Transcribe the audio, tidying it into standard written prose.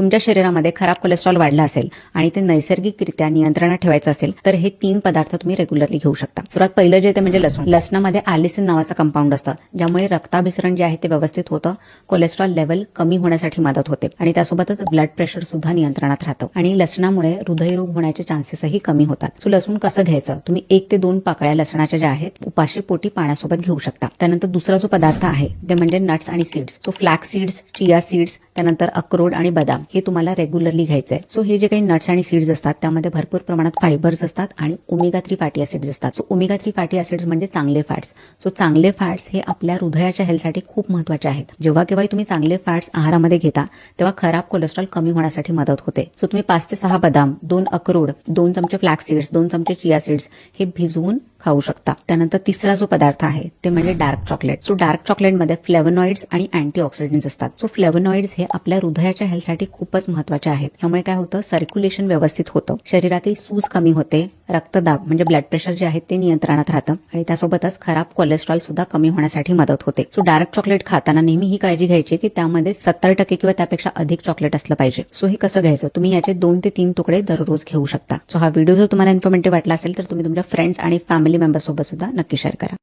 तुमच्या शरीरामध्ये खराब कोलेस्ट्रॉल वाढला असेल आणि ते नैसर्गिकरित्या नियंत्रणात ठेवायचं असेल तर हे 3 पदार्थ तुम्ही रेग्युलरली घेऊ शकता. सर्वात पहिलं जे ते म्हणजे लसूण. लसणामध्ये आलिसिन नावाचं कंपाऊंड असतं, ज्यामुळे रक्ताभिसरण जे आहे ते व्यवस्थित होतं, कोलेस्ट्रॉल लेवल कमी होण्यासाठी मदत होते आणि त्यासोबतच ब्लड प्रेशर सुद्धा नियंत्रणात राहतं आणि लसणामुळे हृदयरोग होण्याचे चान्सेसही कमी होतात. सो लसूण कसं घ्यायचं? तुम्ही 1 ते 2 पाकळ्या लसणाच्या ज्या आहेत उपाशी पोटी पाण्यासोबत घेऊ शकता. त्यानंतर दुसरा जो पदार्थ आहे ते म्हणजे नट्स आणि seeds. So flax seeds, chia seeds, त्यानंतर अक्रोड आणि बदाम हे तुम्हाला रेग्युलरली घ्यायचंय. सो हे जे काही नट्स आणि सीड्स असतात त्यामध्ये भरपूर प्रमाणात फायबर्स असतात आणि ओमेगा 3 फॅटी ऍसिड्स असतात. सो ओमेगा 3 फॅटी ऍसिड्स म्हणजे चांगले फॅट्स. सो चांगले फॅट्स हे आपल्या हृदयाच्या हेल्थसाठी खूप महत्त्वाचे आहेत. जेव्हा केव्हा तुम्ही चांगले फॅट्स आहारामध्ये घेता तेव्हा खराब कोलेस्ट्रॉल कमी होण्यासाठी मदत होते. सो तुम्ही 5 ते 6 बदाम, 2 अक्रोड, 2 चमचे फ्लॅक्स सीड्स, 2 चमचे चिया सीड्स हे भिजवून खाऊ शकता. त्यानंतर तिसरा जो पदार्थ आहे ते म्हणजे डार्क चॉकलेट. सो डार्क चॉकलेटमध्ये फ्लेवोनॉइड्स आणि अँटीऑक्सिडंट्स असतात. सो फ्लेवोनॉइड्स हे आपल्या हृदयाच्या हेल्थसाठी खूपच महत्त्वाचे आहेत. त्यामुळे काय होतं, सर्क्युलेशन व्यवस्थित होतं, शरीरातील सूज कमी होते, रक्तदाब म्हणजे ब्लड प्रेशर जे आहे ते नियंत्रणात राहतं आणि त्यासोबतच खराब कोलेस्ट्रॉल सुद्धा कमी होण्यासाठी मदत होते. सो डार्क चॉकलेट खाताना नेहमी ही काळजी घ्यायची की त्यामध्ये 70% किंवा त्यापेक्षा अधिक चॉकलेट असलं पाहिजे. सो हे कसं घ्यायचं? तुम्ही याचे 2 ते 3 तुकडे दररोज घेऊ शकता. सो हा व्हिडिओ जर तुम्हाला इन्फॉर्मेटिव्ह वाटला असेल तर तुम्ही तुमच्या फ्रेंड्स आणि फॅमिली मेंबर्स सोबत सुद्धा नक्की शेअर करा.